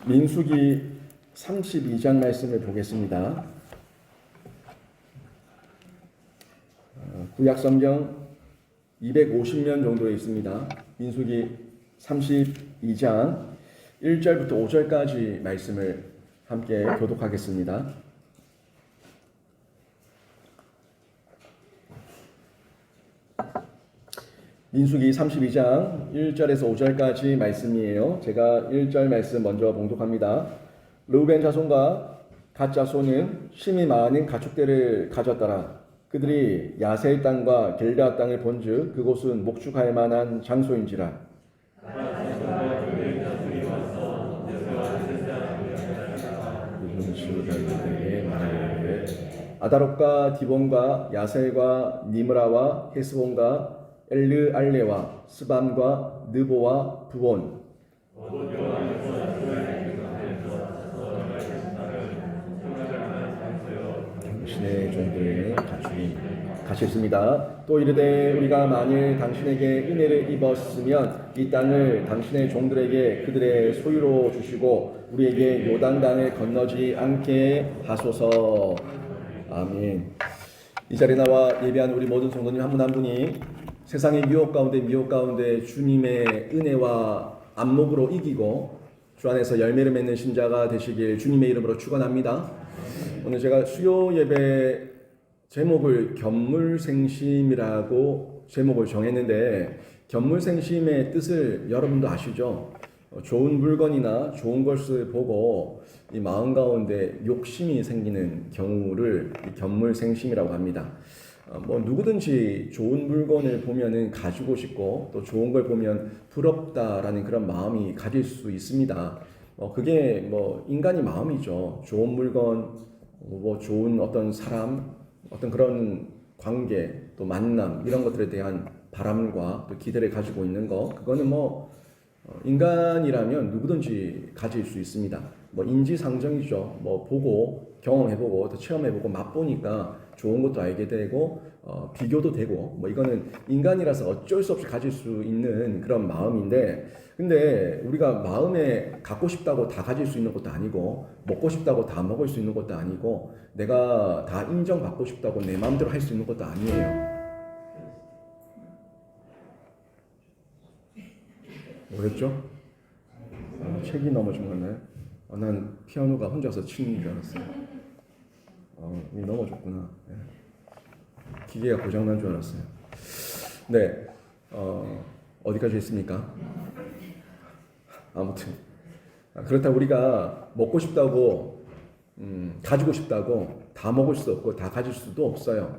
민수기 32장 말씀을 보겠습니다. 구약 성경 250면 정도에 있습니다. 민수기 32장 1절부터 5절까지 말씀을 함께 교독하겠습니다. 민수기 32장 1절에서 5절까지 말씀이에요. 제가 1절 말씀 먼저 봉독합니다. 르우벤 자손과 갓 자손은 심이 많은 가축대를 가졌더라. 그들이 야셀 땅과 길르앗 땅을 본즉 그곳은 목축할 만한 장소인지라. 아다롯과 디본과 야셀과 니므라와 헤스본과 엘르알레와 스밤과 느보와 부온 당신의 종들에게 가셨습니다. 또 이르되 우리가 만일 당신에게 은혜를 입었으면 이 땅을 당신의 종들에게 그들의 소유로 주시고 우리에게 요단강을 건너지 않게 하소서. 아멘. 이 자리에 나와 예배한 우리 모든 성도님 한 분 한 분이 세상의 미혹 가운데 주님의 은혜와 안목으로 이기고 주 안에서 열매를 맺는 신자가 되시길 주님의 이름으로 축원합니다. 오늘 제가 수요 예배 제목을 견물생심이라고 제목을 정했는데, 견물생심의 뜻을 여러분도 아시죠? 좋은 물건이나 좋은 것을 보고 이 마음 가운데 욕심이 생기는 경우를 견물생심이라고 합니다. 누구든지 좋은 물건을 보면은 가지고 싶고 또 좋은 걸 보면 부럽다라는 그런 마음이 가질 수 있습니다. 그게 인간의 마음이죠. 좋은 물건, 좋은 어떤 사람, 어떤 그런 관계, 또 만남 이런 것들에 대한 바람과 또 기대를 가지고 있는 거, 그거는 인간이라면 누구든지 가질 수 있습니다. 인지상정이죠. 보고 경험해보고 또 체험해보고 맛보니까 좋은 것도 알게 되고 비교도 되고 이거는 인간이라서 어쩔 수 없이 가질 수 있는 그런 마음인데, 근데 우리가 마음에 갖고 싶다고 다 가질 수 있는 것도 아니고 먹고 싶다고 다 먹을 수 있는 것도 아니고 내가 다 인정받고 싶다고 내 마음대로 할 수 있는 것도 아니에요. 뭐랬죠? 책이 넘어진 거네. 난 피아노가 혼자서 치는 줄 알았어요. 이게 넘어졌구나. 네. 기계가 고장난 줄 알았어요. 네, 어디까지 했습니까? 아무튼 그렇다고 우리가 먹고 싶다고 가지고 싶다고 다 먹을 수도 없고 다 가질 수도 없어요.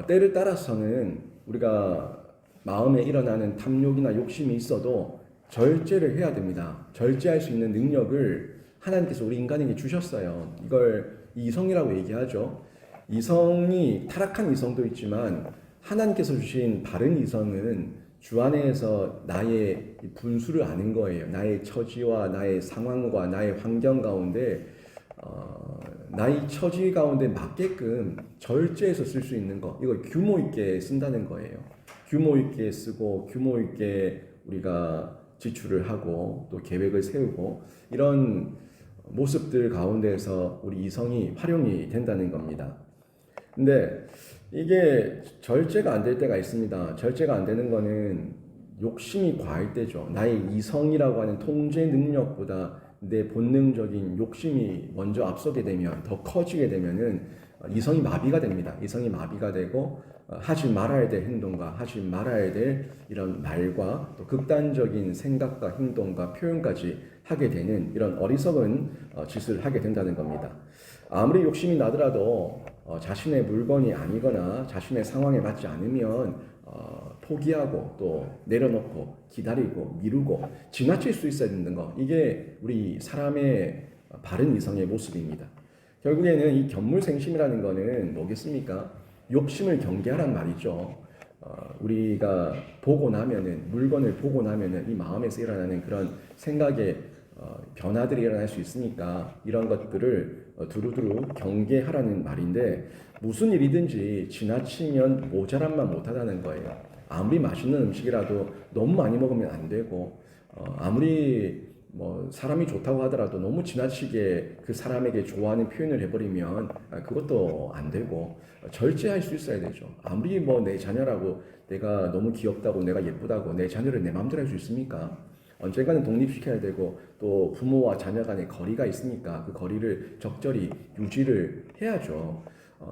때를 따라서는 우리가 마음에 일어나는 탐욕이나 욕심이 있어도 절제를 해야 됩니다. 절제할 수 있는 능력을 하나님께서 우리 인간에게 주셨어요. 이걸 이성이라고 얘기하죠. 이성이 타락한 이성도 있지만 하나님께서 주신 바른 이성은 주 안에서 나의 분수를 아는 거예요. 나의 처지와 나의 상황과 나의 환경 가운데 나의 처지 가운데 맞게끔 절제해서 쓸 수 있는 거, 이걸 규모 있게 쓴다는 거예요. 규모 있게 쓰고 규모 있게 우리가 지출을 하고 또 계획을 세우고 이런 모습들 가운데에서 우리 이성이 활용이 된다는 겁니다. 근데 이게 절제가 안 될 때가 있습니다. 절제가 안 되는 거는 욕심이 과할 때죠. 나의 이성이라고 하는 통제 능력보다 내 본능적인 욕심이 먼저 앞서게 되면, 더 커지게 되면은 이성이 마비가 됩니다. 이성이 마비가 되고 하지 말아야 될 행동과 하지 말아야 될 이런 말과 또 극단적인 생각과 행동과 표현까지 하게 되는 이런 어리석은 짓을 하게 된다는 겁니다. 아무리 욕심이 나더라도 자신의 물건이 아니거나 자신의 상황에 맞지 않으면 포기하고 또 내려놓고 기다리고 미루고 지나칠 수 있어야 되는 거, 이게 우리 사람의 바른 이성의 모습입니다. 결국에는 이 견물생심이라는 거는 뭐겠습니까? 욕심을 경계하란 말이죠. 우리가 보고 나면은, 물건을 보고 나면은 이 마음에서 일어나는 그런 생각의 변화들이 일어날 수 있으니까 이런 것들을 두루두루 경계하라는 말인데, 무슨 일이든지 지나치면 모자란만 못하다는 거예요. 아무리 맛있는 음식이라도 너무 많이 먹으면 안 되고 아무리 뭐 사람이 좋다고 하더라도 너무 지나치게 그 사람에게 좋아하는 표현을 해버리면 그것도 안 되고 절제할 수 있어야 되죠. 아무리 뭐 내 자녀라고 내가 너무 귀엽다고 내가 예쁘다고 내 자녀를 내 마음대로 할 수 있습니까? 언젠가는 독립시켜야 되고 또 부모와 자녀 간의 거리가 있으니까 그 거리를 적절히 유지를 해야죠.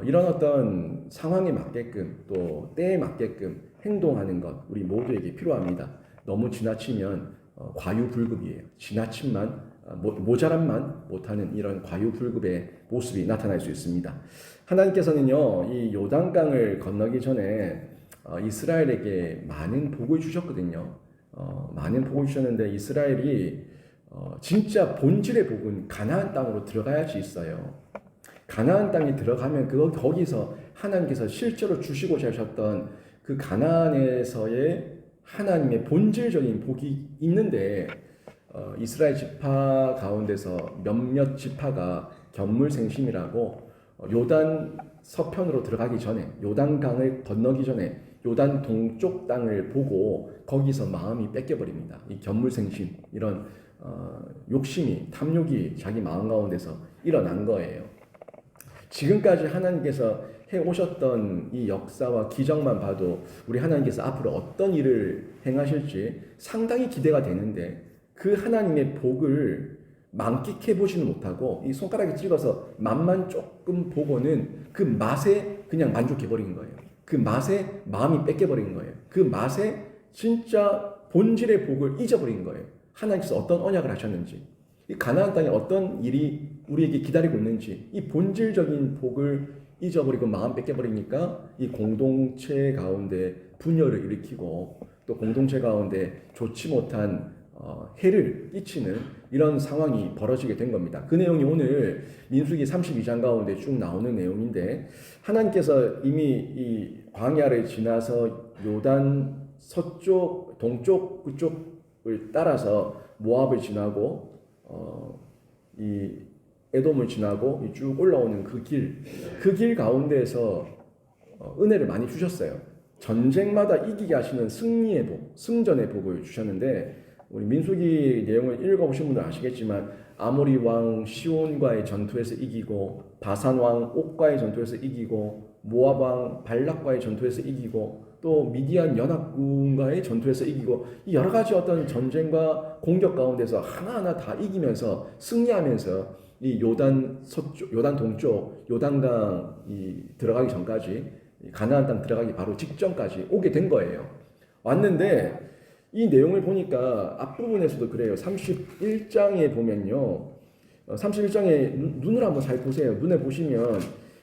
이런 어떤 상황에 맞게끔 또 때에 맞게끔 행동하는 것 우리 모두에게 필요합니다. 너무 지나치면 과유불급이에요. 지나침만 모자람만 못하는 이런 과유불급의 모습이 나타날 수 있습니다. 하나님께서는요 이 요단강을 건너기 전에 이스라엘에게 많은 복을 주셨거든요. 많은 복을 주셨는데 이스라엘이 진짜 본질의 복은 가나안 땅으로 들어가야지 있어요. 가나안 땅에 들어가면 거기서 하나님께서 실제로 주시고자 하셨던 그 가나안에서의 하나님의 본질적인 복이 있는데 이스라엘 지파 가운데서 몇몇 지파가 견물생심이라고 요단 서편으로 들어가기 전에 요단강을 건너기 전에 요단 동쪽 땅을 보고 거기서 마음이 뺏겨버립니다. 이 견물생심 이런 욕심이 탐욕이 자기 마음 가운데서 일어난 거예요. 지금까지 하나님께서 해오셨던 이 역사와 기적만 봐도 우리 하나님께서 앞으로 어떤 일을 행하실지 상당히 기대가 되는데 그 하나님의 복을 만끽해 보지는 못하고 이 손가락에 찍어서 맛만 조금 보고는 그 맛에 그냥 만족해 버린 거예요. 그 맛에 마음이 뺏겨 버린 거예요. 그 맛에 진짜 본질의 복을 잊어버린 거예요. 하나님께서 어떤 언약을 하셨는지, 이 가나안 땅에 어떤 일이 우리에게 기다리고 있는지, 이 본질적인 복을 잊어버리고 마음 뺏겨버리니까 이 공동체 가운데 분열을 일으키고 또 공동체 가운데 좋지 못한 해를 끼치는 이런 상황이 벌어지게 된 겁니다. 그 내용이 오늘 민수기 32장 가운데 쭉 나오는 내용인데 하나님께서 이미 이 광야를 지나서 요단 서쪽, 동쪽 그쪽을 따라서 모압을 지나고 이 에돔을 지나고 쭉 올라오는 그 길 가운데에서 은혜를 많이 주셨어요. 전쟁마다 이기게 하시는 승리의 복, 승전의 복을 주셨는데 우리 민수기 내용을 읽어보신 분들 아시겠지만 아모리 왕 시온과의 전투에서 이기고 바산 왕 옥과의 전투에서 이기고 모압 왕 발락과의 전투에서 이기고 또 미디안 연합군과의 전투에서 이기고 이 여러 가지 어떤 전쟁과 공격 가운데서 하나하나 다 이기면서 승리하면서 이 요단 서쪽, 요단 동쪽, 요단강 들어가기 전까지 가나안 땅 들어가기 바로 직전까지 오게 된 거예요. 왔는데 이 내용을 보니까 앞부분에서도 그래요. 31장에 보면요. 31장에 눈을 한번 잘 보세요. 눈에 보시면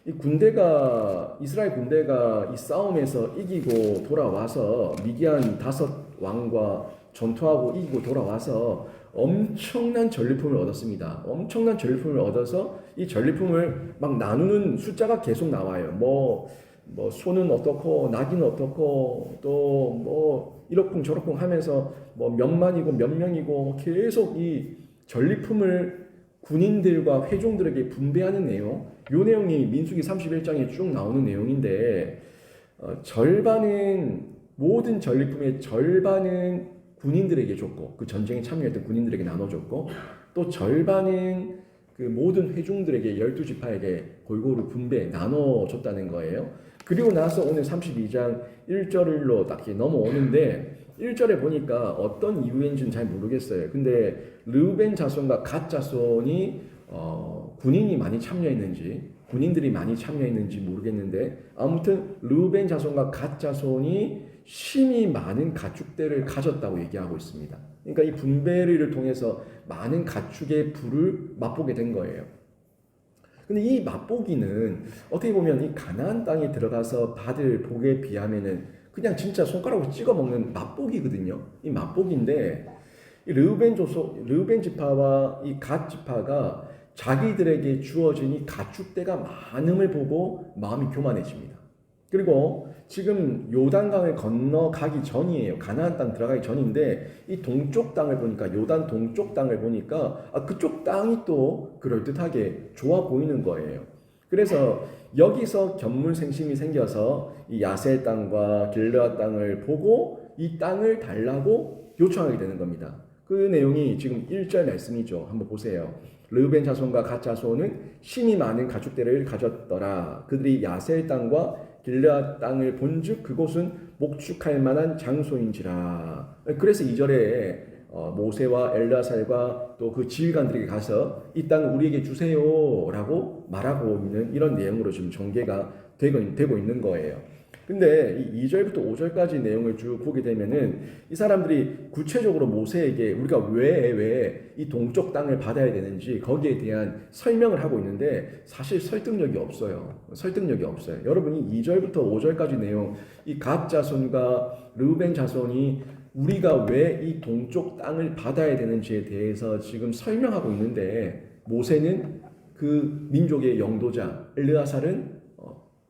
이 군대가 이스라엘 군대가 이 싸움에서 이기고 돌아와서 미디안 5 왕과 전투하고 이기고 돌아와서 엄청난 전리품을 얻었습니다. 엄청난 전리품을 얻어서 이 전리품을 막 나누는 숫자가 계속 나와요. 뭐 소는 어떻고 나귀는 어떻고 또 뭐 이러쿵 저러쿵 하면서 뭐 몇만이고 몇 명이고 계속 이 전리품을 군인들과 회종들에게 분배하는 내용, 이 내용이 민수기 31장에 쭉 나오는 내용인데 절반은 모든 전리품의 절반은 군인들에게 줬고 그 전쟁에 참여했던 군인들에게 나눠줬고 또 절반은 그 모든 회중들에게 12지파에게 골고루 분배 나눠줬다는 거예요. 그리고 나서 오늘 32장 1절로 딱 넘어오는데 1절에 보니까 어떤 이유인지는 잘 모르겠어요. 근데 르우벤 자손과 갓 자손이 군인이 많이 참여했는지 군인들이 많이 참여했는지 모르겠는데 아무튼 르우벤 자손과 갓 자손이 심히 많은 가축대를 가졌다고 얘기하고 있습니다. 그러니까 이 분배를 통해서 많은 가축의 부를 맛보게 된 거예요. 근데 이 맛보기는 어떻게 보면 이 가나안 땅에 들어가서 받을 복에 비하면은 그냥 진짜 손가락으로 찍어 먹는 맛보기거든요. 이 맛보기인데 이 르우벤 지파와 이 갓 지파가 자기들에게 주어진 이 가축대가 많음을 보고 마음이 교만해집니다. 그리고 지금 요단강을 건너가기 전이에요. 가나안 땅 들어가기 전인데 이 동쪽 땅을 보니까 요단 동쪽 땅을 보니까 그쪽 땅이 또 그럴듯하게 좋아 보이는 거예요. 그래서 여기서 견물생심이 생겨서 이 야세 땅과 길르앗 땅을 보고 이 땅을 달라고 요청하게 되는 겁니다. 그 내용이 지금 1절 말씀이죠. 한번 보세요. 르우벤 자손과 갓 자손은 심이 많은 가축대를 가졌더라. 그들이 야셀 땅과 길르앗 땅을 본즉 그곳은 목축할 만한 장소인지라. 그래서 2절에 모세와 엘르아살과 또 그 지휘관들에게 가서 이 땅을 우리에게 주세요라고 말하고 있는 이런 내용으로 지금 전개가 되고 있는 거예요. 근데 이 2절부터 5절까지 내용을 쭉 보게 되면은 이 사람들이 구체적으로 모세에게 우리가 왜 이 동쪽 땅을 받아야 되는지 거기에 대한 설명을 하고 있는데 사실 설득력이 없어요. 설득력이 없어요. 여러분이 2절부터 5절까지 내용, 이 갓 자손과 르우벤 자손이 우리가 왜 이 동쪽 땅을 받아야 되는지에 대해서 지금 설명하고 있는데 모세는 그 민족의 영도자, 엘르아살은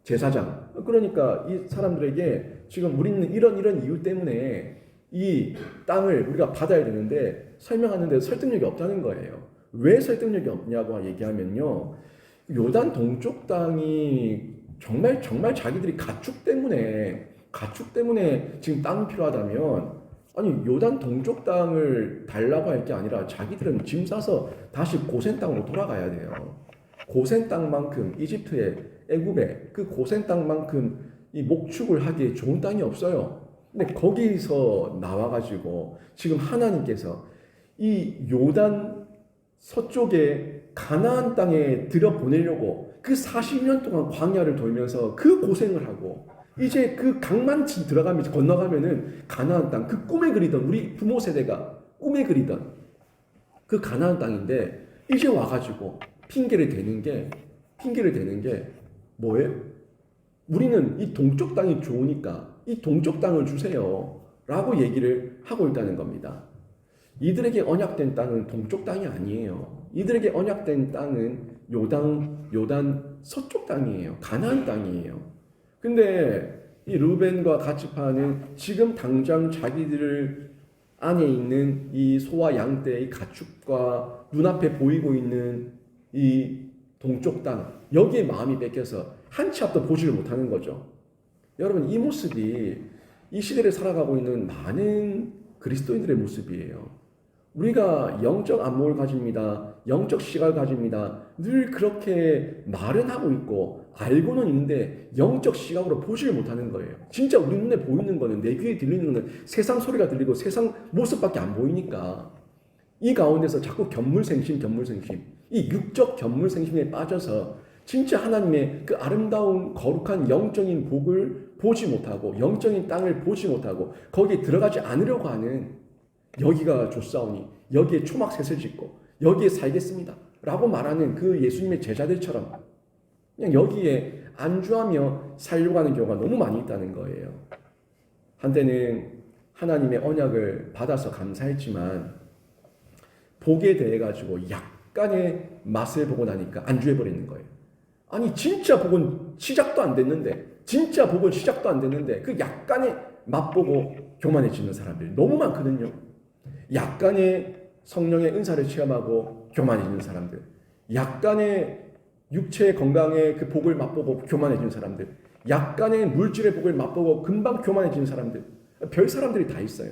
제사장. 그러니까 이 사람들에게 지금 우리는 이런 이유 때문에 이 땅을 우리가 받아야 되는데 설명하는데 설득력이 없다는 거예요. 왜 설득력이 없냐고 얘기하면요. 요단 동쪽 땅이 정말 자기들이 가축 때문에 지금 땅이 필요하다면 아니 요단 동쪽 땅을 달라고 할 게 아니라 자기들은 짐 싸서 다시 고센 땅으로 돌아가야 돼요. 고센 땅만큼 이집트의 애굽의 그 고센 땅만큼 이 목축을 하기에 좋은 땅이 없어요. 근데 거기서 나와가지고 지금 하나님께서 이 요단 서쪽에 가나안 땅에 들여보내려고 그 40년 동안 광야를 돌면서 그 고생을 하고 이제 그 강만 들어가면 건너가면은 가나안 땅, 그 꿈에 그리던 우리 부모 세대가 꿈에 그리던 그 가나안 땅인데 이제 와가지고 핑계를 대는 게 뭐예요? 우리는 이 동쪽 땅이 좋으니까 이 동쪽 땅을 주세요 라고 얘기를 하고 있다는 겁니다. 이들에게 언약된 땅은 동쪽 땅이 아니에요. 이들에게 언약된 땅은 요단 서쪽 땅이에요. 가나안 땅이에요. 근데 이 르우벤과 갓 지파는 지금 당장 자기들 안에 있는 이 소와 양떼의 가축과 눈앞에 보이고 있는 이 동쪽 땅, 여기에 마음이 뺏겨서 한 치 앞도 보지를 못하는 거죠. 여러분, 이 모습이 이 시대를 살아가고 있는 많은 그리스도인들의 모습이에요. 우리가 영적 안목을 가집니다. 영적 시각을 가집니다. 늘 그렇게 말은 하고 있고 알고는 있는데 영적 시각으로 보지를 못하는 거예요. 진짜 우리 눈에 보이는 거는, 내 귀에 들리는 거는 세상 소리가 들리고 세상 모습밖에 안 보이니까 이 가운데서 자꾸 견물생심 이 육적 견물생심에 빠져서 진짜 하나님의 그 아름다운 거룩한 영적인 복을 보지 못하고 영적인 땅을 보지 못하고 거기에 들어가지 않으려고 하는, 여기가 좋사오니 여기에 초막셋을 짓고 여기에 살겠습니다 라고 말하는 그 예수님의 제자들처럼 그냥 여기에 안주하며 살려고 하는 경우가 너무 많이 있다는 거예요. 한때는 하나님의 언약을 받아서 감사했지만 복에 대해 가지고 약간의 맛을 보고 나니까 안주해버리는 거예요. 아니 진짜 복은 시작도 안 됐는데 그 약간의 맛보고 교만해지는 사람들이 너무 많거든요. 약간의 성령의 은사를 체험하고 교만해지는 사람들, 약간의 육체의 건강의 그 복을 맛보고 교만해지는 사람들, 약간의 물질의 복을 맛보고 금방 교만해지는 사람들, 별 사람들이 다 있어요.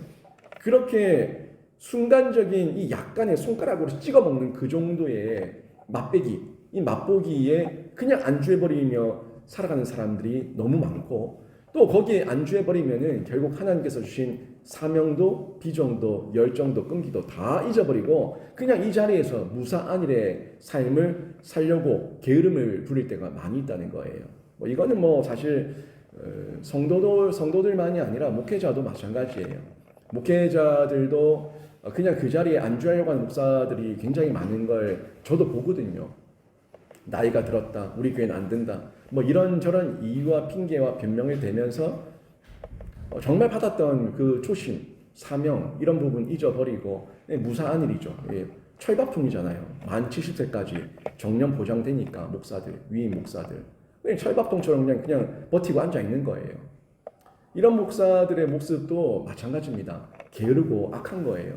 그렇게 순간적인 이 약간의 손가락으로 찍어 먹는 그 정도의 맛배기, 이 맛보기에 그냥 안주해버리며 살아가는 사람들이 너무 많고, 또 거기에 안주해버리면은 결국 하나님께서 주신 사명도, 비전도, 열정도, 끈기도 다 잊어버리고 그냥 이 자리에서 무사안일의 삶을 살려고 게으름을 부릴 때가 많이 있다는 거예요. 이거는 사실 성도들만이 아니라 목회자도 마찬가지예요. 목회자들도 그냥 그 자리에 안주하려고 하는 목사들이 굉장히 많은 걸 저도 보거든요. 나이가 들었다, 우리 교회는 안 된다, 이런저런 이유와 핑계와 변명을 대면서 정말 받았던 그 초심, 사명 이런 부분 잊어버리고 무사한 일이죠. 철밥통이잖아요. 만 70세까지 정년 보장되니까 목사들, 위임 목사들 철밥통처럼 그냥 버티고 앉아 있는 거예요. 이런 목사들의 모습도 마찬가지입니다. 게으르고 악한 거예요.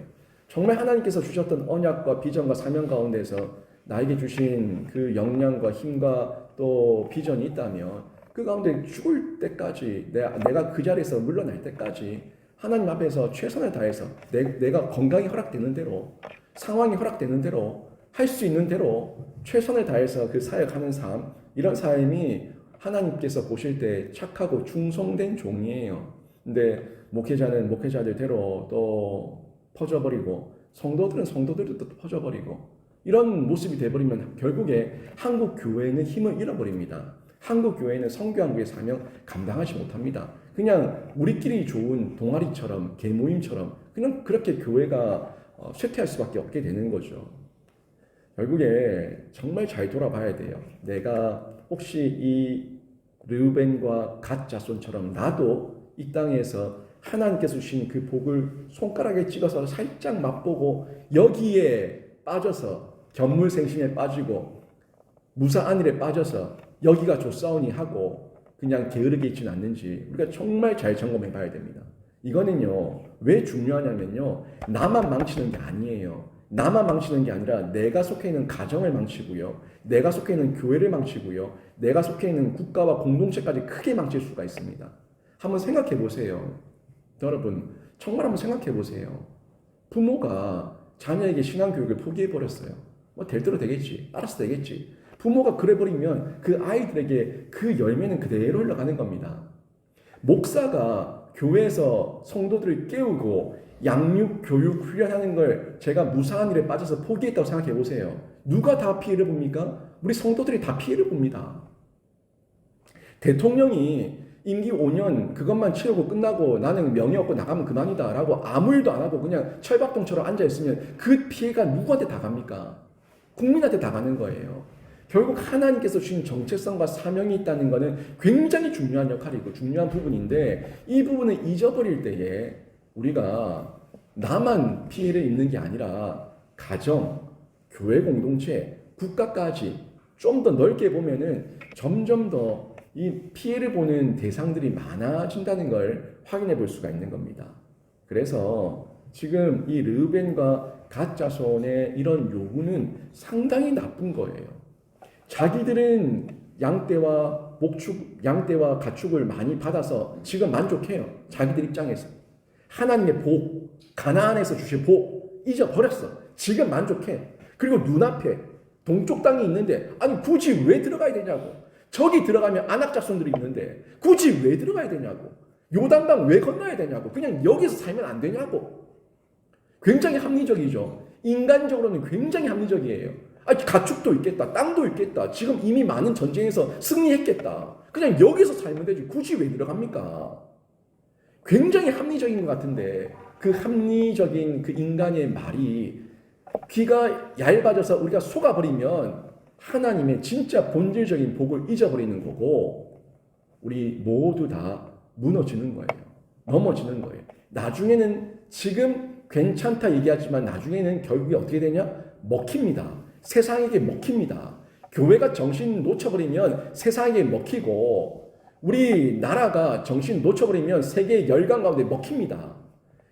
정말 하나님께서 주셨던 언약과 비전과 사명 가운데서 나에게 주신 그 역량과 힘과 또 비전이 있다면 그 가운데 죽을 때까지 내가 그 자리에서 물러날 때까지 하나님 앞에서 최선을 다해서 내가 건강이 허락되는 대로, 상황이 허락되는 대로, 할 수 있는 대로 최선을 다해서 그 사역하는 삶, 이런 삶이 하나님께서 보실 때 착하고 충성된 종이에요. 근데 목회자는 목회자들대로 또 퍼져버리고, 성도들은 성도들도 또 퍼져버리고, 이런 모습이 돼버리면 결국에 한국 교회는 힘을 잃어버립니다. 한국 교회는 선교한국의 사명 감당하지 못합니다. 그냥 우리끼리 좋은 동아리처럼, 계모임처럼 그냥 그렇게 교회가 쇠퇴할 수밖에 없게 되는 거죠. 결국에 정말 잘 돌아봐야 돼요. 내가 혹시 이 르우벤과 갓 자손처럼 나도 이 땅에서 하나님께서 주신 그 복을 손가락에 찍어서 살짝 맛보고 여기에 빠져서 견물생심에 빠지고 무사 안일에 빠져서 여기가 좋사오니 하고 그냥 게으르게 있지는 않는지 우리가 정말 잘 점검해 봐야 됩니다. 이거는요, 왜 중요하냐면요, 나만 망치는 게 아니에요. 나만 망치는 게 아니라 내가 속해 있는 가정을 망치고요, 내가 속해 있는 교회를 망치고요, 내가 속해 있는 국가와 공동체까지 크게 망칠 수가 있습니다. 한번 생각해 보세요. 여러분, 정말 한번 생각해 보세요. 부모가 자녀에게 신앙교육을 포기해 버렸어요. 뭐 될 대로 되겠지, 알아서 되겠지. 부모가 그래 버리면 그 아이들에게 그 열매는 그대로 흘러가는 겁니다. 목사가 교회에서 성도들을 깨우고 양육, 교육, 훈련하는 걸 제가 무사한 일에 빠져서 포기했다고 생각해 보세요. 누가 다 피해를 봅니까? 우리 성도들이 다 피해를 봅니다. 대통령이 임기 5년 그것만 치르고 끝나고 나는 명예 얻고 나가면 그만이다 라고 아무 일도 안 하고 그냥 철밥통처럼 앉아있으면 그 피해가 누구한테 다 갑니까? 국민한테 다 가는 거예요. 결국 하나님께서 주신 정체성과 사명이 있다는 것은 굉장히 중요한 역할이고 중요한 부분인데, 이 부분을 잊어버릴 때에 우리가 나만 피해를 입는 게 아니라 가정, 교회 공동체, 국가까지 좀 더 넓게 보면은 점점 더 이 피해를 보는 대상들이 많아진다는 걸 확인해 볼 수가 있는 겁니다. 그래서 지금 이 르우벤과 갓 자손의 이런 요구는 상당히 나쁜 거예요. 자기들은 양떼와 양떼와 가축을 많이 받아서 지금 만족해요. 자기들 입장에서. 하나님의 복, 가나안에서 주신 복 잊어버렸어. 지금 만족해. 그리고 눈앞에 동쪽 땅이 있는데 아니 굳이 왜 들어가야 되냐고. 저기 들어가면 아낙 자손들이 있는데 굳이 왜 들어가야 되냐고. 요단강 왜 건너야 되냐고. 그냥 여기서 살면 안 되냐고. 굉장히 합리적이죠. 인간적으로는 굉장히 합리적이에요. 가축도 있겠다. 땅도 있겠다. 지금 이미 많은 전쟁에서 승리했겠다. 그냥 여기서 살면 되지. 굳이 왜 들어갑니까? 굉장히 합리적인 것 같은데 그 합리적인 그 인간의 말이 귀가 얇아져서 우리가 속아버리면 하나님의 진짜 본질적인 복을 잊어버리는 거고 우리 모두 다 무너지는 거예요. 넘어지는 거예요. 나중에는 지금 괜찮다 얘기하지만 나중에는 결국에 어떻게 되냐? 먹힙니다. 세상에게 먹힙니다. 교회가 정신 놓쳐버리면 세상에게 먹히고 우리 나라가 정신 놓쳐버리면 세계의 열강 가운데 먹힙니다.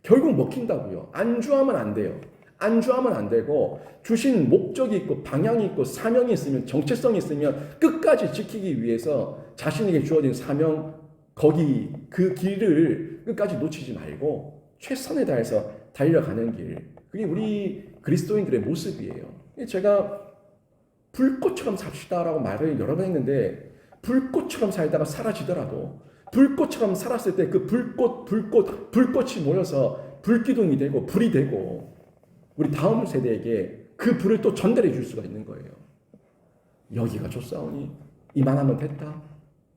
결국 먹힌다고요. 안주하면 안 돼요. 안주하면 안 되고 주신 목적이 있고 방향이 있고 사명이 있으면 정체성이 있으면 끝까지 지키기 위해서 자신에게 주어진 사명 거기 그 길을 끝까지 놓치지 말고 최선을 다해서 달려가는 길. 그게 우리 그리스도인들의 모습이에요. 제가 불꽃처럼 삽시다라고 말을 여러 번 했는데 불꽃처럼 살다가 사라지더라도 불꽃처럼 살았을 때 그 불꽃이 모여서 불기둥이 되고 불이 되고 우리 다음 세대에게 그 불을 또 전달해 줄 수가 있는 거예요. 여기가 좋사오니 이만하면 됐다.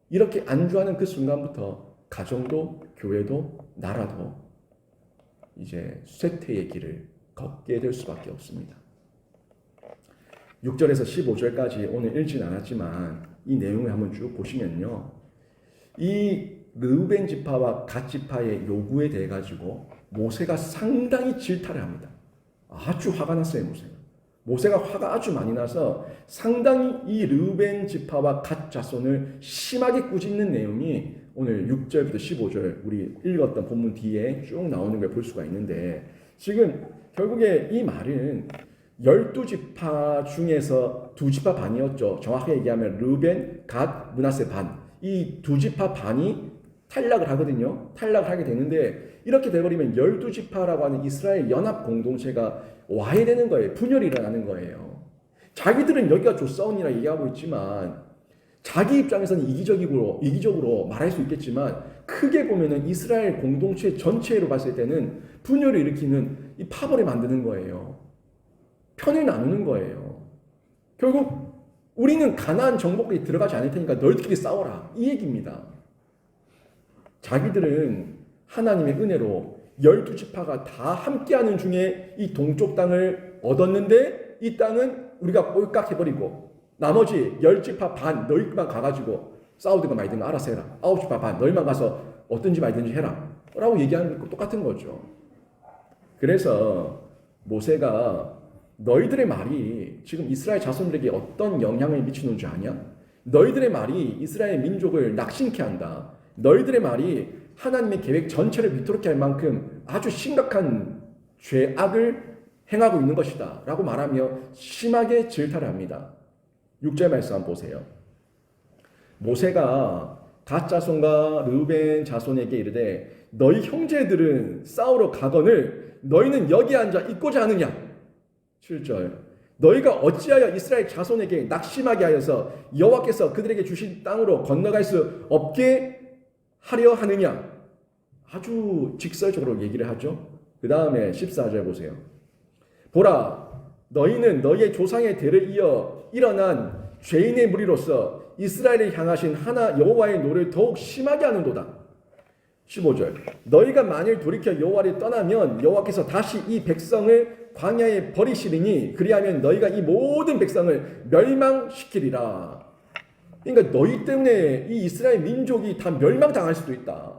이렇게 안주하는 그 순간부터 가정도 교회도 나라도 이제 쇠퇴의 길을 걷게 될 수밖에 없습니다. 6절에서 15절까지 오늘 읽진 않았지만 이 내용을 한번 쭉 보시면요. 이 르우벤 지파와 갓 지파의 요구에 대해 가지고 모세가 상당히 질타를 합니다. 아주 화가 났어요, 모세가. 모세가 화가 아주 많이 나서 상당히 이 르우벤 지파와 갓 자손을 심하게 꾸짖는 내용이 오늘 6절부터 15절 우리 읽었던 본문 뒤에 쭉 나오는 걸 볼 수가 있는데 지금 결국에 이 말은 12지파 중에서 2지파 반이었죠. 정확하게 얘기하면 르우벤, 갓, 므낫세 반. 이 2지파 반이 탈락을 하거든요. 탈락을 하게 되는데 이렇게 돼버리면 12지파라고 하는 이스라엘 연합 공동체가 와해되는 거예요. 분열이 일어나는 거예요. 자기들은 여기가 좋사온이라 얘기하고 있지만 자기 입장에서는 이기적으로 말할 수 있겠지만 크게 보면은 이스라엘 공동체 전체로 봤을 때는 분열을 일으키는 이 파벌을 만드는 거예요. 편을 나누는 거예요. 결국 우리는 가나안 정복에 들어가지 않을 테니까 너희들끼리 싸워라 이 얘기입니다. 자기들은 하나님의 은혜로 12지파가 다 함께하는 중에 이 동쪽 땅을 얻었는데 이 땅은 우리가 꼴깍해버리고 나머지 10지파 반 너희만 가가지고 싸우든가 말든가 알아서 해라. 9지파 반 너희만 가서 어떤지 말든지 해라 라고 얘기하는 거 똑같은 거죠. 그래서 모세가 너희들의 말이 지금 이스라엘 자손들에게 어떤 영향을 미치는 줄 아냐? 너희들의 말이 이스라엘 민족을 낙심케 한다. 너희들의 말이 하나님의 계획 전체를 비토록 할 만큼 아주 심각한 죄악을 행하고 있는 것이다 라고 말하며 심하게 질타를 합니다. 6절 말씀 한번 보세요. 모세가 갓 자손과 르우벤 자손에게 이르되 너희 형제들은 싸우러 가거늘 너희는 여기 앉아 있고자 하느냐. 7절 너희가 어찌하여 이스라엘 자손에게 낙심하게 하여서 여호와께서 그들에게 주신 땅으로 건너갈 수 없게 하려 하느냐. 아주 직설적으로 얘기를 하죠. 그 다음에 14절 보세요. 보라 너희는 너희의 조상의 대를 이어 일어난 죄인의 무리로서 이스라엘을 향하신 하나 여호와의 노를 더욱 심하게 하는도다. 15절 너희가 만일 돌이켜 여호와를 떠나면 여호와께서 다시 이 백성을 광야에 버리시리니 그리하면 너희가 이 모든 백성을 멸망시키리라. 그러니까 너희 때문에 이 이스라엘 민족이 다 멸망당할 수도 있다.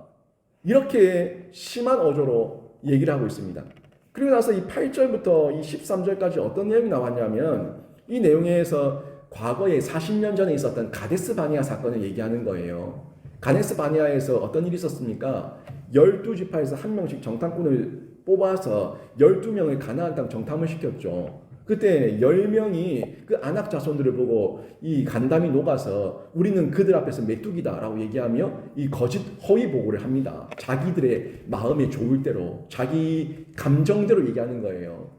이렇게 심한 어조로 얘기를 하고 있습니다. 그리고 나서 이 8절부터 이 13절까지 어떤 내용이 나왔냐면 이 내용에서 과거에 40년 전에 있었던 가데스 바네아 사건을 얘기하는 거예요. 가데스 바네아에서 어떤 일이 있었습니까? 12지파에서 한 명씩 정탐꾼을 뽑아서 12명을 가나안 땅 정탐을 시켰죠. 그때 10명이 그 아낙 자손들을 보고 이 간담이 녹아서 우리는 그들 앞에서 메뚜기다라고 얘기하며 이 거짓 허위 보고를 합니다. 자기들의 마음에 좋을 대로 자기 감정대로 얘기하는 거예요.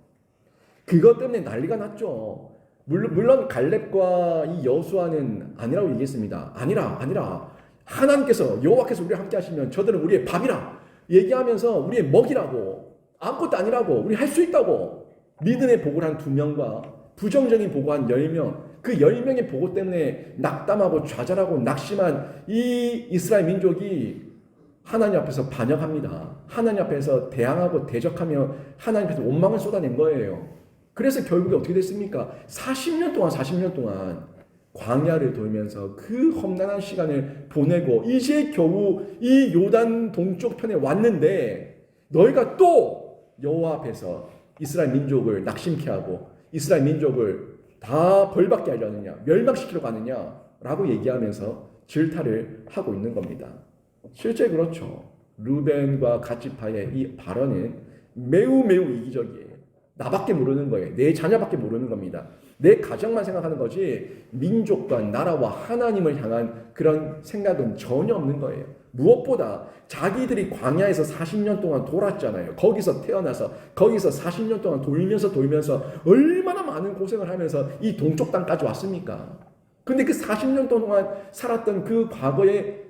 그것 때문에 난리가 났죠. 물론 갈렙과 이 여호수아는 아니라고 얘기했습니다. 아니라 하나님께서 여호와께서 우리와 함께 하시면 저들은 우리의 밥이라 얘기하면서 우리의 먹이라고 아무것도 아니라고 우리 할 수 있다고 믿음의 보고를 한 2명과 부정적인 보고 한 10명 그 10명의 보고 때문에 낙담하고 좌절하고 낙심한 이 이스라엘 민족이 하나님 앞에서 반역합니다. 하나님 앞에서 대항하고 대적하며 하나님 앞에서 원망을 쏟아낸 거예요. 그래서 결국에 어떻게 됐습니까? 40년 동안 광야를 돌면서 그 험난한 시간을 보내고 이제 겨우 이 요단 동쪽 편에 왔는데 너희가 또 여호와 앞에서 이스라엘 민족을 낙심케 하고 이스라엘 민족을 다 벌받게 하려느냐 멸망시키려고 하느냐라고 얘기하면서 질타를 하고 있는 겁니다. 실제 그렇죠. 르벤과 갓지파의 이 발언은 매우 이기적이에요. 나밖에 모르는 거예요. 내 자녀밖에 모르는 겁니다. 내 가정만 생각하는 거지 민족과 나라와 하나님을 향한 그런 생각은 전혀 없는 거예요. 무엇보다 자기들이 광야에서 40년 동안 돌았잖아요. 거기서 태어나서 거기서 40년 동안 돌면서 얼마나 많은 고생을 하면서 이 동쪽 땅까지 왔습니까? 근데 그 40년 동안 살았던 그 과거의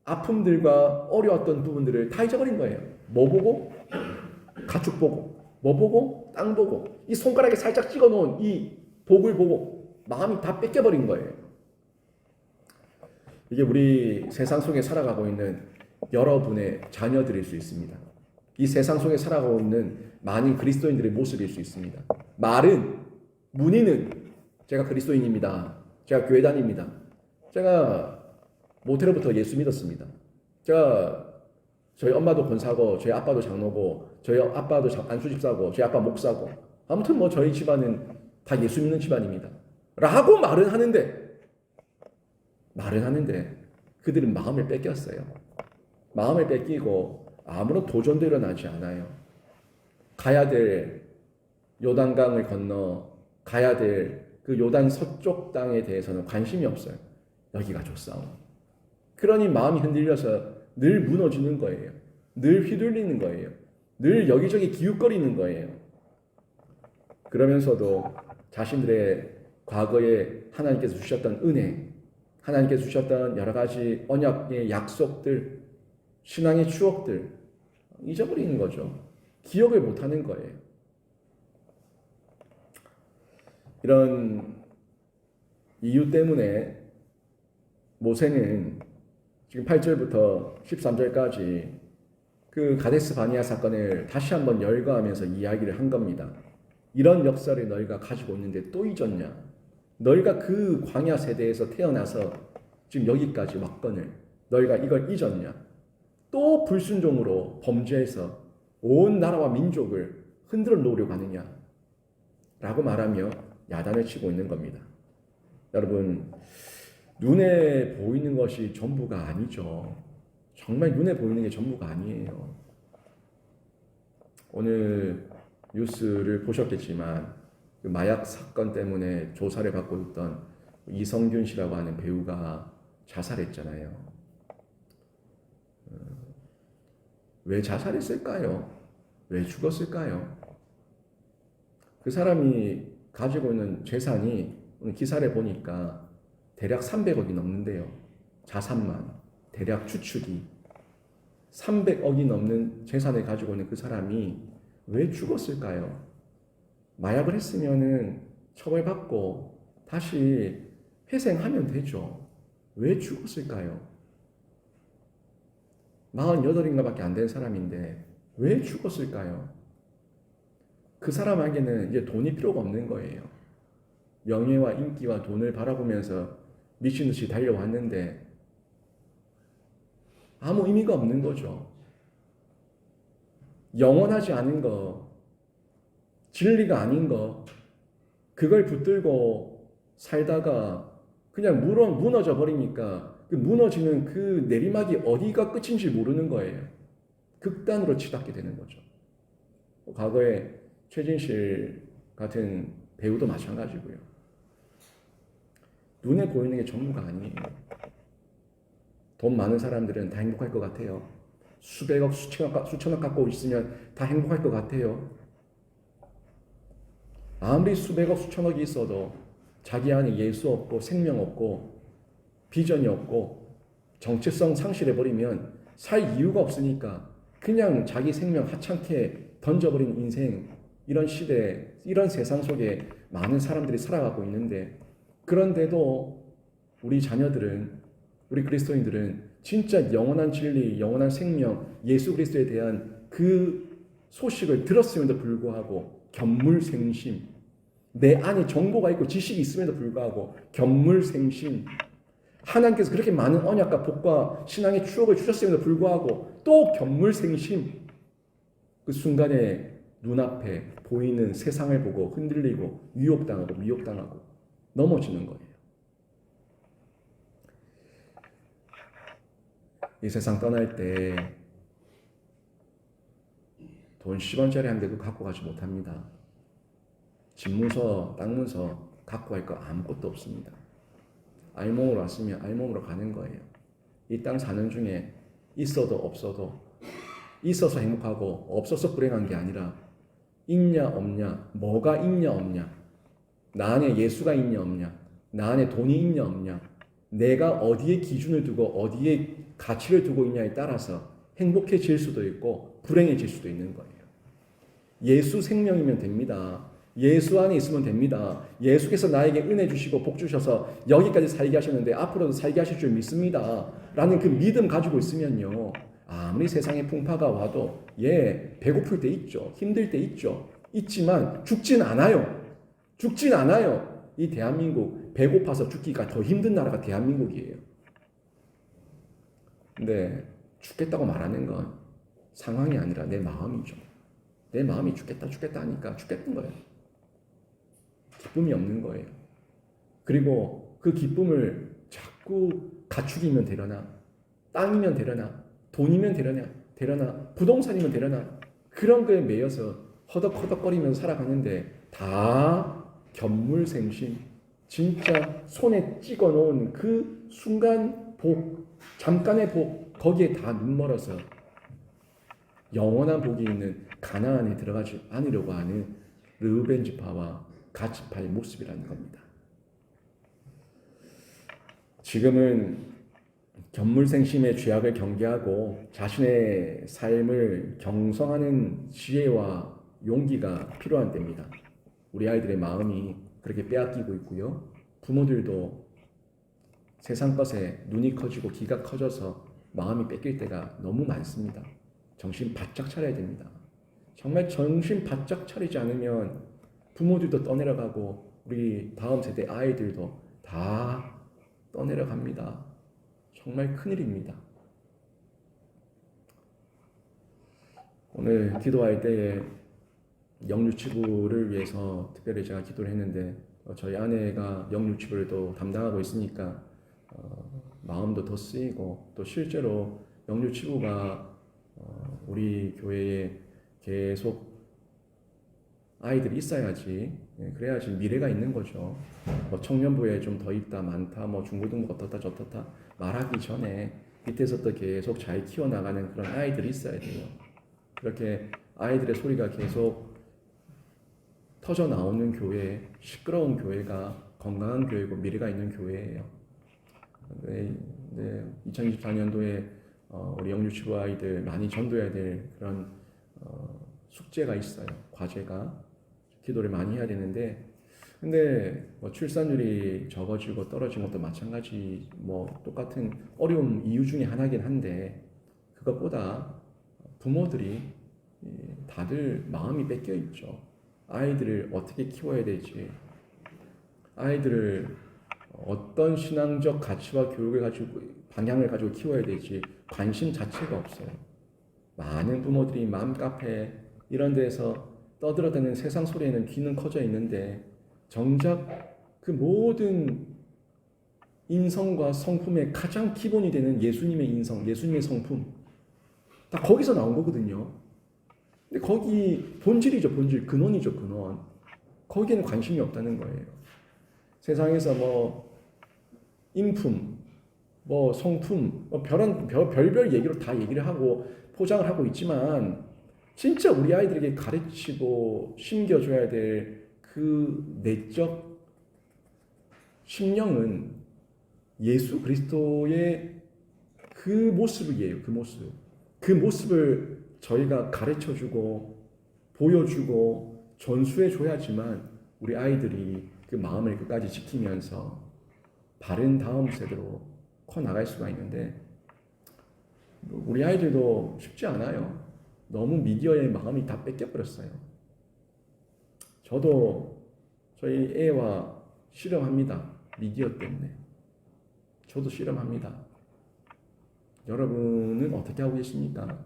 아픔들과 어려웠던 부분들을 다 잊어버린 거예요. 뭐 보고? 가축 보고. 뭐 보고? 땅 보고. 이 손가락에 살짝 찍어놓은 이 복을 보고 마음이 다 뺏겨버린 거예요. 이게 우리 세상 속에 살아가고 있는 여러분의 자녀들일 수 있습니다. 이 세상 속에 살아가고 있는 많은 그리스도인들의 모습일 수 있습니다. 말은, 문의는 제가 그리스도인입니다. 제가 교회 다닙니다. 제가 모태로부터 예수 믿었습니다. 저희 엄마도 권사고 저희 아빠도 장로고 저희 아빠도 안수집사고 저희 아빠 목사고 아무튼 뭐 저희 집안은 다 예수 믿는 집안입니다. 라고 말은 하는데 그들은 마음을 뺏겼어요. 마음을 뺏기고 아무런 도전도 일어나지 않아요. 가야 될 요단강을 건너 가야 될 그 요단 서쪽 땅에 대해서는 관심이 없어요. 여기가 좋사오. 그러니 마음이 흔들려서 늘 무너지는 거예요. 늘 휘둘리는 거예요. 늘 여기저기 기웃거리는 거예요. 그러면서도 자신들의 과거에 하나님께서 주셨던 은혜, 하나님께서 주셨던 여러 가지 언약의 약속들, 신앙의 추억들 잊어버리는 거죠. 기억을 못하는 거예요. 이런 이유 때문에 모세는 지금 8절부터 13절까지 그 가데스 바니아 사건을 다시 한번 열거하면서 이야기를 한 겁니다. 이런 역사를 너희가 가지고 있는데 또 잊었냐? 너희가 그 광야 세대에서 태어나서 지금 여기까지 왔거늘 너희가 이걸 잊었냐? 또 불순종으로 범죄해서 온 나라와 민족을 흔들어 놓으려고 하느냐? 라고 말하며 야단을 치고 있는 겁니다. 여러분, 눈에 보이는 것이 전부가 아니죠. 정말 눈에 보이는 게 전부가 아니에요. 오늘 뉴스를 보셨겠지만 그 마약 사건 때문에 조사를 받고 있던 이성균 씨라고 하는 배우가 자살했잖아요. 왜 자살했을까요? 왜 죽었을까요? 그 사람이 가지고 있는 재산이 오늘 기사를 보니까 대략 300억이 넘는데요. 자산만 대략 추측이 300억이 넘는 재산을 가지고 있는 그 사람이 왜 죽었을까요? 마약을 했으면은 처벌받고 다시 회생하면 되죠. 왜 죽었을까요? 48인가밖에 안 된 사람인데 왜 죽었을까요? 그 사람에게는 이제 돈이 필요가 없는 거예요. 명예와 인기와 돈을 바라보면서 미친 듯이 달려왔는데 아무 의미가 없는 거죠. 영원하지 않은 거, 진리가 아닌 거, 그걸 붙들고 살다가 그냥 무너져 버리니까 그 무너지는 그 내리막이 어디가 끝인지 모르는 거예요. 극단으로 치닫게 되는 거죠. 과거에 최진실 같은 배우도 마찬가지고요. 눈에 보이는 게 전부가 아니에요. 돈 많은 사람들은 다 행복할 것 같아요. 수백억, 수천억 갖고 있으면 다 행복할 것 같아요. 아무리 수백억, 수천억이 있어도 자기 안에 예수 없고 생명 없고 비전이 없고 정체성 상실해버리면 살 이유가 없으니까 그냥 자기 생명 하찮게 던져버린 인생, 이런 시대, 이런 세상 속에 많은 사람들이 살아가고 있는데, 그런데도 우리 자녀들은, 우리 그리스도인들은 진짜 영원한 진리, 영원한 생명, 예수 그리스도에 대한 그 소식을 들었음에도 불구하고 견물생심, 내 안에 정보가 있고 지식이 있음에도 불구하고 견물생심, 하나님께서 그렇게 많은 언약과 복과 신앙의 추억을 주셨음에도 불구하고 또 견물생심, 그 순간에 눈앞에 보이는 세상을 보고 흔들리고 유혹당하고 미혹당하고 넘어지는 거예요. 이 세상 떠날 때 돈 10원짜리 한 대도 갖고 가지 못합니다. 집문서, 땅문서 갖고 갈 거 아무것도 없습니다. 알몸으로 왔으면 알몸으로 가는 거예요. 이 땅 사는 중에 있어도 없어도, 있어서 행복하고 없어서 불행한 게 아니라 있냐 없냐, 뭐가 있냐 없냐, 나 안에 예수가 있냐 없냐, 나 안에 돈이 있냐 없냐, 내가 어디에 기준을 두고 어디에 가치를 두고 있냐에 따라서 행복해질 수도 있고 불행해질 수도 있는 거예요. 예수 생명이면 됩니다. 예수 안에 있으면 됩니다. 예수께서 나에게 은혜 주시고 복 주셔서 여기까지 살게 하셨는데 앞으로도 살게 하실 줄 믿습니다 라는 그 믿음 가지고 있으면요, 아무리 세상에 풍파가 와도 배고플 때 있죠. 힘들 때 있죠. 있지만 죽진 않아요. 죽진 않아요. 이 대한민국 배고파서 죽기가 더 힘든 나라가 대한민국이에요. 근데 죽겠다고 말하는 건 상황이 아니라 내 마음이죠. 내 마음이 죽겠다 하니까 죽겠는 거예요. 기쁨이 없는 거예요. 그리고 그 기쁨을 자꾸 가축이면 되려나, 땅이면 되려나, 돈이면 되려나, 부동산이면 되려나, 그런 거에 매여서 허덕허덕거리면서 살아가는데 다 견물생심, 진짜 손에 찍어놓은 그 순간 복, 잠깐의 복, 거기에 다 눈멀어서 영원한 복이 있는 가나안에 들어가지 않으려고 하는 르우벤 지파와 갓 지파의 모습이라는 겁니다. 지금은 견물생심의 죄악을 경계하고 자신의 삶을 경성하는 지혜와 용기가 필요한 때입니다. 우리 아이들의 마음이 그렇게 빼앗기고 있고요. 부모들도 세상 것에 눈이 커지고 귀가 커져서 마음이 뺏길 때가 너무 많습니다. 정신 바짝 차려야 됩니다. 정말 정신 바짝 차리지 않으면 부모들도 떠내려가고 우리 다음 세대 아이들도 다 떠내려갑니다. 정말 큰일입니다. 오늘 기도할 때에 영유치부를 위해서 특별히 제가 기도를 했는데 저희 아내가 영유치부를 또 담당하고 있으니까 마음도 더 쓰이고 또 실제로 영유치부가 우리 교회에 계속 아이들이 있어야지, 그래야지 미래가 있는 거죠. 뭐 청년부에 좀 더 있다 많다 뭐 중고등부 어떻다 저떻다 말하기 전에 밑에서부터 계속 잘 키워나가는 그런 아이들이 있어야 돼요. 그렇게 아이들의 소리가 계속 터져 나오는 교회, 시끄러운 교회가 건강한 교회고 미래가 있는 교회예요. 2024년도에 우리 영유치부 아이들 많이 전도해야 될 그런 숙제가 있어요. 과제가 기도를 많이 해야 되는데, 근데 뭐 출산율이 적어지고 떨어진 것도 마찬가지, 뭐 똑같은 어려움 이유 중에 하나긴 한데, 그것보다 부모들이 다들 마음이 뺏겨 있죠. 아이들을 어떻게 키워야 될지, 아이들을 어떤 신앙적 가치와 교육을 가지고 방향을 가지고 키워야 될지 관심 자체가 없어요. 많은 부모들이 맘카페 이런 데서 떠들어대는 세상 소리에는 귀는 커져 있는데 정작 그 모든 인성과 성품의 가장 기본이 되는 예수님의 인성, 예수님의 성품 다 거기서 나온 거거든요. 근데 거기 본질이죠, 본질, 근원이죠, 근원. 거기에는 관심이 없다는 거예요. 세상에서 뭐 인품, 뭐 성품, 뭐 별별 얘기로 다 얘기를 하고 포장을 하고 있지만 진짜 우리 아이들에게 가르치고 심겨줘야 될 그 내적 심령은 예수 그리스도의 그 모습이에요. 그 모습. 그 모습을 저희가 가르쳐주고 보여주고 전수해줘야지만 우리 아이들이 그 마음을 끝까지 지키면서 바른 다음 세대로 커나갈 수가 있는데 우리 아이들도 쉽지 않아요. 너무 미디어의 마음이 다 뺏겨버렸어요. 저도 저희 애와 실험합니다. 미디어 때문에. 저도 실험합니다. 여러분은 어떻게 하고 계십니까?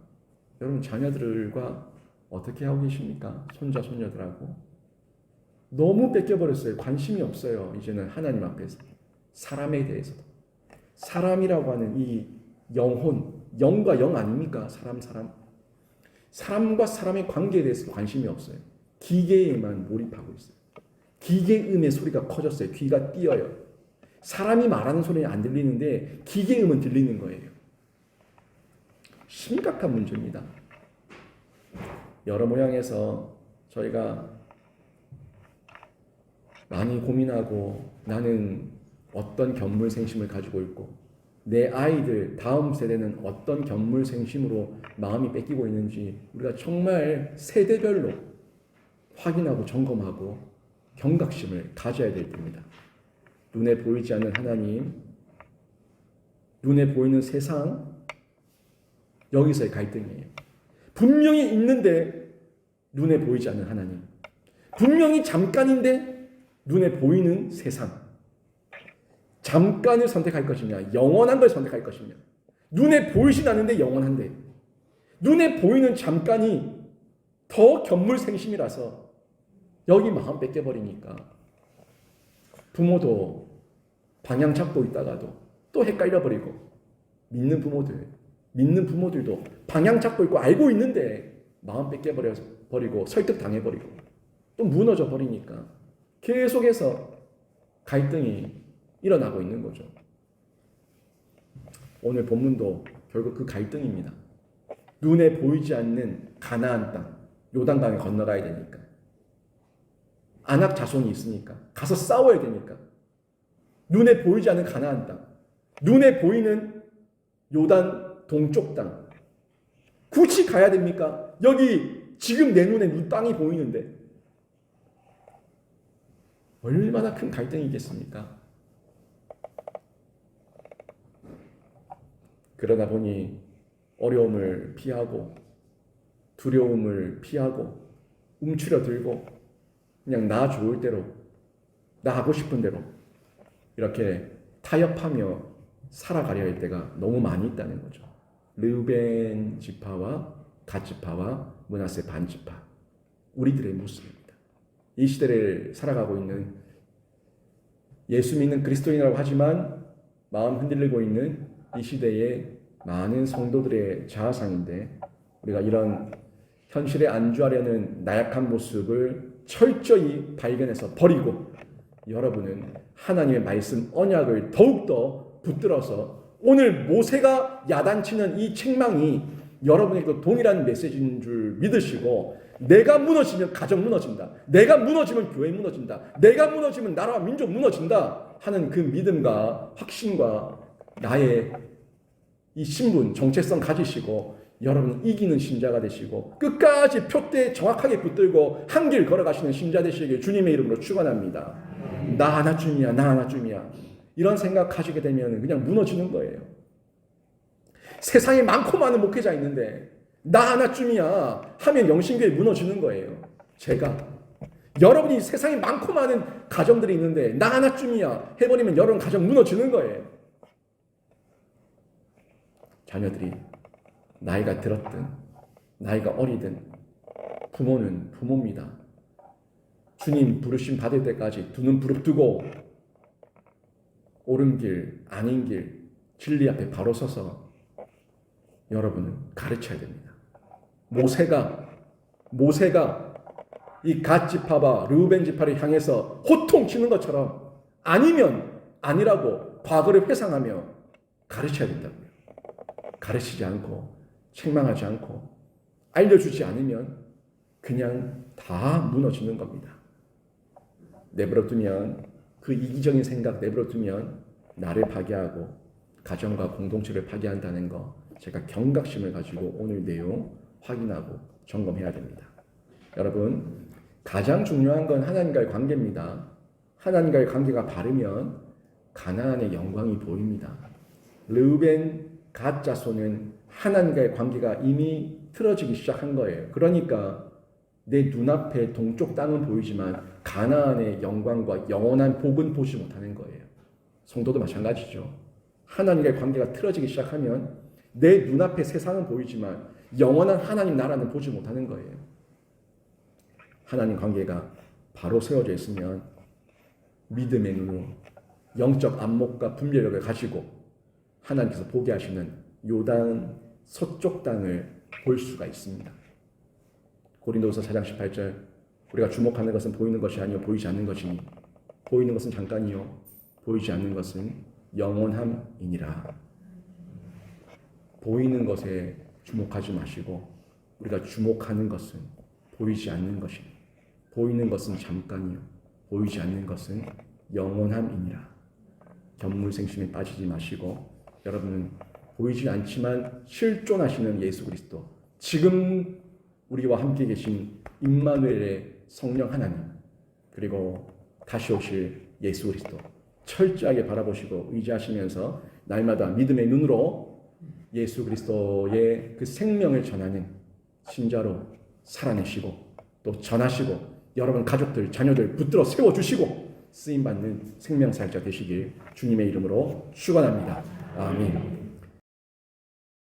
여러분 자녀들과 어떻게 하고 계십니까? 손자, 손녀들하고. 너무 뺏겨버렸어요. 관심이 없어요. 이제는 하나님 앞에서. 사람에 대해서도. 사람이라고 하는 이 영혼, 영과 영 아닙니까? 사람. 사람과 사람의 관계에 대해서 관심이 없어요. 기계에만 몰입하고 있어요. 기계음의 소리가 커졌어요. 귀가 띄어요. 사람이 말하는 소리는 안 들리는데 기계음은 들리는 거예요. 심각한 문제입니다. 여러 모양에서 저희가 많이 고민하고 나는 어떤 견물생심을 가지고 있고 내 아이들 다음 세대는 어떤 견물생심으로 마음이 뺏기고 있는지 우리가 정말 세대별로 확인하고 점검하고 경각심을 가져야 될 때입니다. 눈에 보이지 않는 하나님, 눈에 보이는 세상, 여기서의 갈등이에요. 분명히 있는데 눈에 보이지 않는 하나님, 분명히 잠깐인데 눈에 보이는 세상. 잠깐을 선택할 것이냐, 영원한 걸 선택할 것이냐. 눈에 보이진 않는데 영원한데 눈에 보이는 잠깐이 더 견물생심이라서 여기 마음 뺏겨버리니까 부모도 방향 잡고 있다가도 또 헷갈려버리고 믿는 부모들도 방향 잡고 있고 알고 있는데 마음 뺏겨버리고 설득당해버리고 또 무너져 버리니까 계속해서 갈등이 일어나고 있는 거죠. 오늘 본문도 결국 그 갈등입니다. 눈에 보이지 않는 가나안 땅, 요단강에 건너가야 되니까. 아낙 자손이 있으니까. 가서 싸워야 되니까. 눈에 보이지 않는 가나안 땅, 눈에 보이는 요단 동쪽 땅. 굳이 가야 됩니까? 여기 지금 내 눈에 땅이 보이는데 얼마나 큰 갈등이겠습니까? 그러다 보니 어려움을 피하고 두려움을 피하고 움츠러들고 그냥 나 좋을 대로, 나 하고 싶은 대로 이렇게 타협하며 살아가려 할 때가 너무 많이 있다는 거죠. 르우벤 지파와 갓 지파와 므낫세 반 지파, 우리들의 모습입니다. 이 시대를 살아가고 있는 예수 믿는 그리스도인이라고 하지만 마음 흔들리고 있는 이 시대의 많은 성도들의 자아상인데, 우리가 이런 현실에 안주하려는 나약한 모습을 철저히 발견해서 버리고 여러분은 하나님의 말씀 언약을 더욱더 붙들어서 오늘 모세가 야단치는 이 책망이 여러분에게도 동일한 메시지인 줄 믿으시고, 내가 무너지면 가정 무너진다, 내가 무너지면 교회 무너진다, 내가 무너지면 나라와 민족 무너진다 하는 그 믿음과 확신과 나의 이 신분, 정체성 가지시고 여러분 이기는 신자가 되시고 끝까지 표대에 정확하게 붙들고 한 길 걸어가시는 신자 되시길 주님의 이름으로 축원합니다. 나 하나쯤이야, 나 하나쯤이야, 이런 생각 가지게 되면 그냥 무너지는 거예요. 세상에 많고 많은 목회자 있는데 나 하나쯤이야 하면 영신교회 무너지는 거예요. 여러분이 세상에 많고 많은 가정들이 있는데 나 하나쯤이야 해버리면 여러분 가정 무너지는 거예요. 자녀들이 나이가 들었든 나이가 어리든 부모는 부모입니다. 주님 부르심 받을 때까지 두 눈 부릅뜨고 옳은 길, 아닌 길, 진리 앞에 바로 서서 여러분은 가르쳐야 됩니다. 모세가 이 갓 지파와 르우벤 지파를 향해서 호통치는 것처럼 아니면 아니라고 과거를 회상하며 가르쳐야 된다고요. 가르치지 않고 책망하지 않고 알려주지 않으면 그냥 다 무너지는 겁니다. 내버려두면, 그 이기적인 생각 내버려두면 나를 파괴하고 가정과 공동체를 파괴한다는 거, 제가 경각심을 가지고 오늘 내용 확인하고 점검해야 됩니다. 여러분, 가장 중요한 건 하나님과의 관계입니다. 하나님과의 관계가 바르면 가나안의 영광이 보입니다. 르우벤 갓 자손은 하나님과의 관계가 이미 틀어지기 시작한 거예요. 그러니까 내 눈앞에 동쪽 땅은 보이지만 가나안의 영광과 영원한 복은 보지 못하는 거예요. 성도도 마찬가지죠. 하나님과의 관계가 틀어지기 시작하면 내 눈앞에 세상은 보이지만 영원한 하나님 나라는 보지 못하는 거예요. 하나님 관계가 바로 세워져 있으면 믿음의 눈으로 영적 안목과 분별력을 가지고 하나님께서 보게 하시는 요단 서쪽 땅을 볼 수가 있습니다. 고린도후서 4장 18절, 우리가 주목하는 것은 보이는 것이 아니요 보이지 않는 것이니 보이는 것은 잠깐이요 보이지 않는 것은 영원함이니라. 보이는 것에 주목하지 마시고 우리가 주목하는 것은 보이지 않는 것이니 보이는 것은 잠깐이요 보이지 않는 것은 영원함이니라. 견물생심에 빠지지 마시고 여러분은 보이지 않지만 실존하시는 예수 그리스도, 지금 우리와 함께 계신 임마누엘의 성령 하나님, 그리고 다시 오실 예수 그리스도 철저하게 바라보시고 의지하시면서 날마다 믿음의 눈으로 예수 그리스도의 그 생명을 전하는 신자로 살아내시고 또 전하시고 여러분 가족들, 자녀들 붙들어 세워주시고 쓰임받는 생명사역자 되시길 주님의 이름으로 축원합니다. 아멘.